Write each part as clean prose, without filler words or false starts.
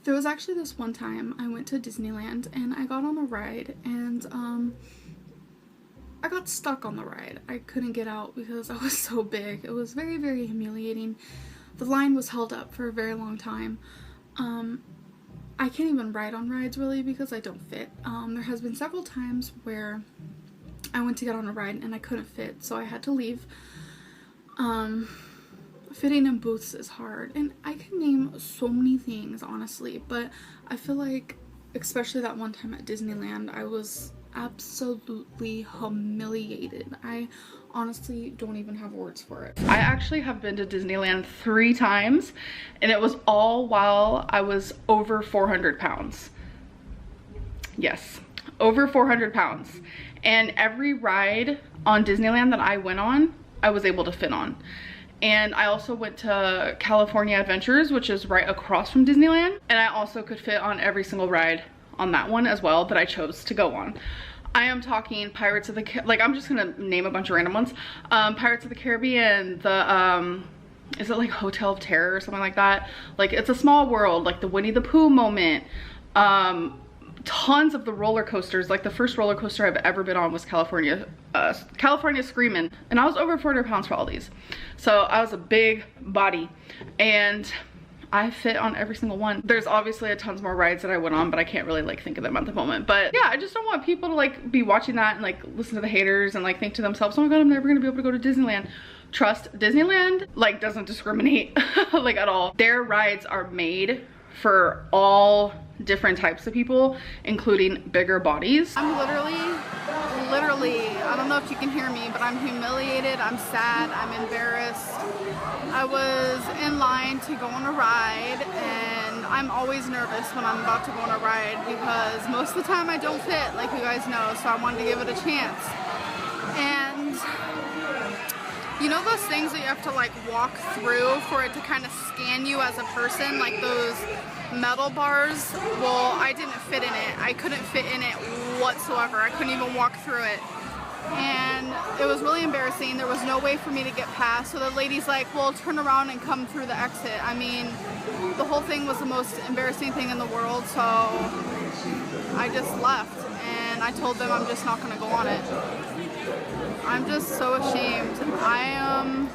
There was actually this one time I went to Disneyland and I got on a ride and I got stuck on the ride. I couldn't get out because I was so big. It was very, very humiliating. The line was held up for a very long time. I can't even ride on rides really because I don't fit. There has been several times where I went to get on a ride and I couldn't fit, so I had to leave. Fitting in booths is hard, and I can name so many things honestly, but I feel like especially that one time at Disneyland I was absolutely humiliated. I honestly don't even have words for it. I actually have been to Disneyland 3 times and it was all while I was over 400 pounds. Yes, over 400 pounds. And every ride on Disneyland that I went on, I was able to fit on. And I also went to California Adventures, which is right across from Disneyland. And I also could fit on every single ride on that one as well that I chose to go on. I am talking Pirates of the like I'm just gonna name a bunch of random ones. Pirates of the Caribbean, the is it like Hotel of Terror or something like that? Like It's a Small World, like the Winnie the Pooh moment. Tons of the roller coasters. Like the first roller coaster I've ever been on was California Screamin', and I was over 400 pounds for all these. So I was a big body and I fit on every single one. There's obviously a tons more rides that I went on, but I can't really like think of them at the moment. But yeah, I just don't want people to like be watching that and like listen to the haters and like think to themselves, oh my god, I'm never gonna be able to go to Disneyland. Trust, Disneyland like doesn't discriminate like at all. Their rides are made for all different types of people, including bigger bodies. I'm literally, I don't know if you can hear me, but I'm humiliated, I'm sad, I'm embarrassed. I was in line to go on a ride, and I'm always nervous when I'm about to go on a ride because most of the time I don't fit, like you guys know, so I wanted to give it a chance. And you know those things that you have to like walk through for it to kind of scan you as a person, like those metal bars? Well, I didn't fit in it. I couldn't fit in it whatsoever. I couldn't even walk through it. And it was really embarrassing. There was no way for me to get past. So the lady's like, well, turn around and come through the exit. I mean, the whole thing was the most embarrassing thing in the world. So I just left and I told them I'm just not going to go on it. I'm just so ashamed. I am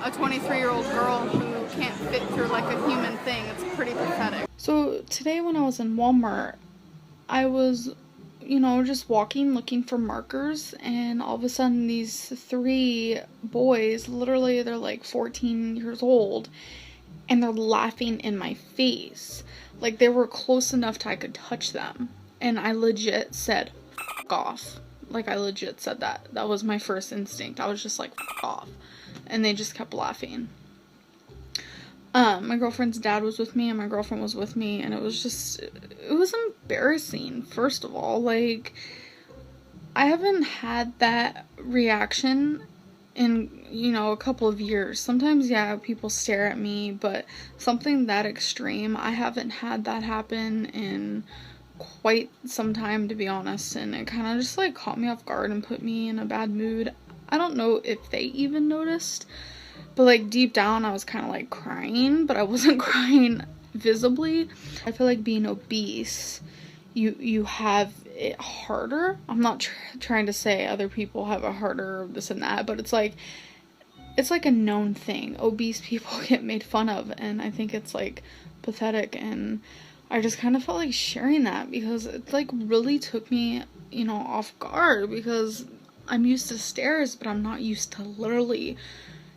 a 23-year-old girl who can't fit through like a human thing. It's pretty pathetic. So today when I was in Walmart, I was, you know, just walking looking for markers, and all of a sudden these 3 boys, literally they're like 14 years old, and they're laughing in my face. Like they were close enough to I could touch them, and I legit said, "F*** off." Like I legit said that. That was my first instinct. I was just like, "F*** off." And they just kept laughing. My girlfriend's dad was with me and my girlfriend was with me, and it was embarrassing. First of all, like I haven't had that reaction in, you know, a couple of years. Sometimes, yeah, people stare at me, but something that extreme, I haven't had that happen in quite some time, to be honest, and it kind of just like caught me off guard and put me in a bad mood. I don't know if they even noticed, but like deep down I was kind of like crying, but I wasn't crying visibly. I feel like being obese, you have it harder. I'm not trying to say other people have a harder this and that, but it's like a known thing. Obese people get made fun of, and I think it's like pathetic, and I just kind of felt like sharing that because it like really took me, you know, off guard, because I'm used to stares, but I'm not used to literally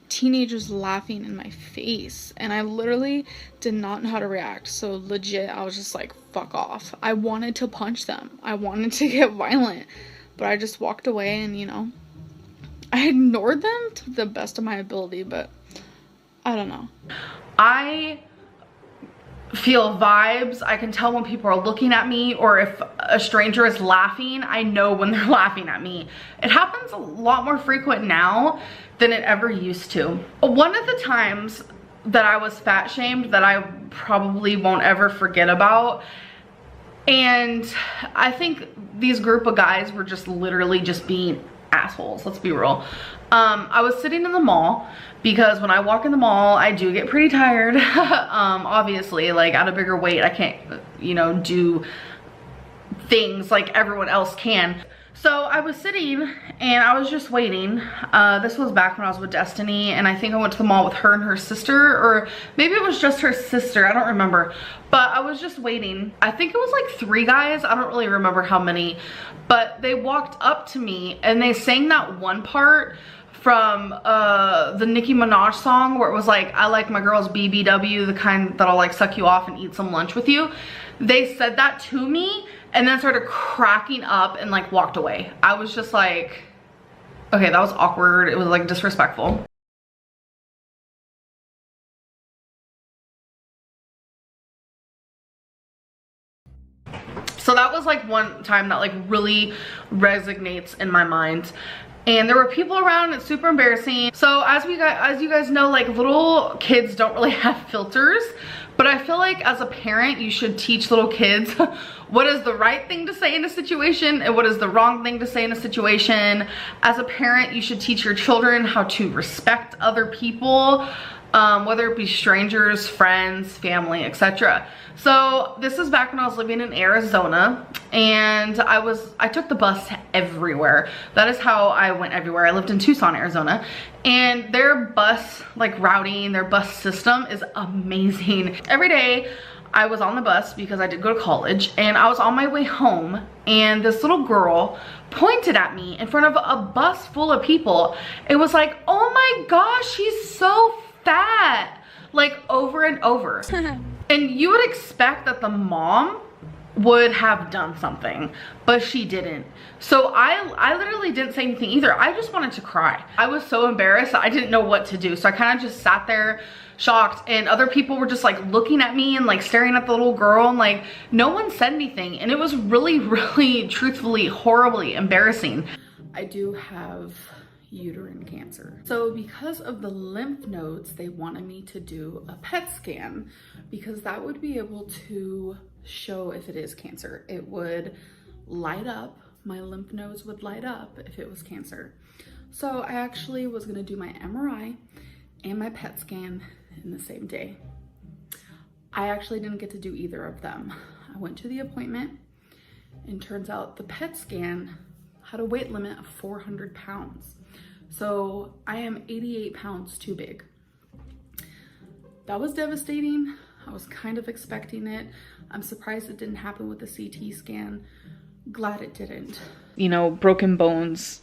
teenagers laughing in my face, and I literally did not know how to react. So legit, I was just like, fuck off. I wanted to punch them. I wanted to get violent, but I just walked away, and, you know, I ignored them to the best of my ability, but I don't know. I feel vibes. I can tell when people are looking at me, or if a stranger is laughing, I know when they're laughing at me. It happens a lot more frequent now than it ever used to. One of the times that I was fat shamed that I probably won't ever forget about, and I think these group of guys were just literally just being assholes, let's be real. I was sitting in the mall because when I walk in the mall, I do get pretty tired. Obviously, like at a bigger weight, I can't, you know, do things like everyone else can. So I was sitting and I was just waiting. This was back when I was with Destiny, and I think I went to the mall with her and her sister, or maybe it was just her sister, I don't remember. But I was just waiting. I think it was like 3 guys, I don't really remember how many, but they walked up to me and they sang that one part from the Nicki Minaj song where it was like, I like my girls BBW, the kind that'll like suck you off and eat some lunch with you. They said that to me and then started cracking up and like walked away. I was just like, okay, that was awkward. It was like disrespectful. So that was like one time that like really resonates in my mind. And there were people around, it's super embarrassing. So as you guys know, like little kids don't really have filters, but I feel like as a parent, you should teach little kids what is the right thing to say in a situation and what is the wrong thing to say in a situation. As a parent, you should teach your children how to respect other people, whether it be strangers, friends, family, etc. So this is back when I was living in Arizona, and I took the bus everywhere. That is how I went everywhere. I lived in Tucson, Arizona, and their bus like routing, their bus system is amazing. Every day I was on the bus because I did go to college, and I was on my way home, and this little girl pointed at me in front of a bus full of people. It was like, oh my gosh, she's so fat, like over and over. And you would expect that the mom would have done something, but she didn't. So I literally didn't say anything either. I just wanted to cry. I was so embarrassed that I didn't know what to do. So I kind of just sat there shocked, and other people were just like looking at me and like staring at the little girl, and like no one said anything. And it was really, really truthfully horribly embarrassing. I do have uterine cancer. So because of the lymph nodes, they wanted me to do a PET scan because that would be able to show if it is cancer. It would light up, my lymph nodes would light up if it was cancer. So I actually was gonna do my MRI and my PET scan in the same day. I actually didn't get to do either of them. I went to the appointment, and turns out the PET scan had a weight limit of 400 pounds. So I am 88 pounds too big. That was devastating. I was kind of expecting it. I'm surprised it didn't happen with the CT scan. Glad it didn't. You know, broken bones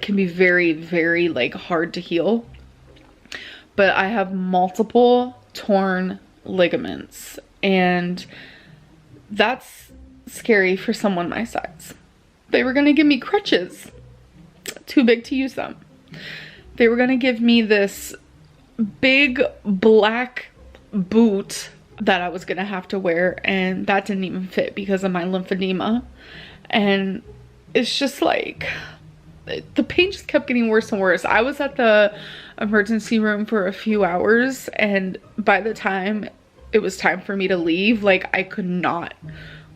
can be very, very like hard to heal. But I have multiple torn ligaments, and that's scary for someone my size. They were gonna give me crutches, too big to use them. They were gonna give me this big black boot that I was gonna have to wear, and that didn't even fit because of my lymphedema. And it's just like, the pain just kept getting worse and worse. I was at the emergency room for a few hours, and by the time it was time for me to leave, like I could not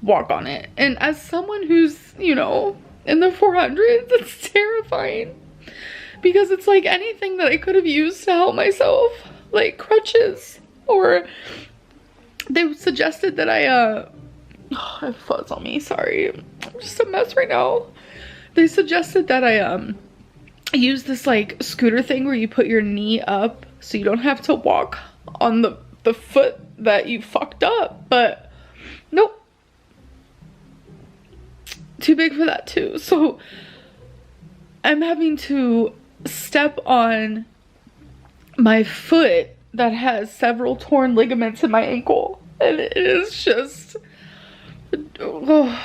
walk on it. And as someone who's, you know, in the 400s, it's terrifying because it's like anything that I could have used to help myself, like crutches, or they suggested that I have fuzz on me, sorry, I'm just a mess right now. They suggested that I use this like scooter thing where you put your knee up so you don't have to walk on the foot that you fucked up, but nope, too big for that too. So I'm having to step on my foot that has several torn ligaments in my ankle, and it is just, oh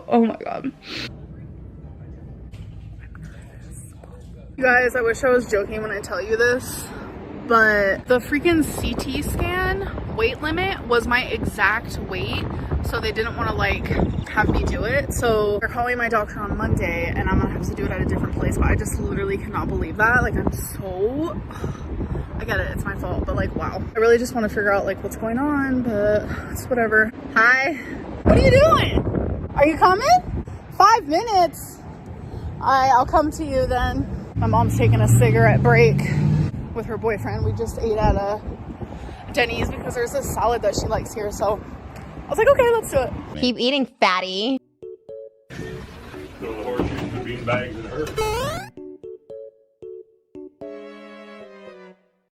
my god. You guys, I wish I was joking when I tell you this, but the freaking CT scan weight limit was my exact weight, so they didn't want to like have me do it. So they're calling my doctor on Monday, and I'm gonna have to do it at a different place, but I just literally cannot believe that. Like, I'm so, I get it, it's my fault, but like, wow. I really just want to figure out like what's going on, but it's whatever. Hi, what are you doing? Are you coming? 5 minutes. I'll come to you then. My mom's taking a cigarette break with her boyfriend. We just ate at a Denny's because there's a salad that she likes here. So I was like, okay, let's do it. Keep eating, fatty. So the horse used the bean bags in her.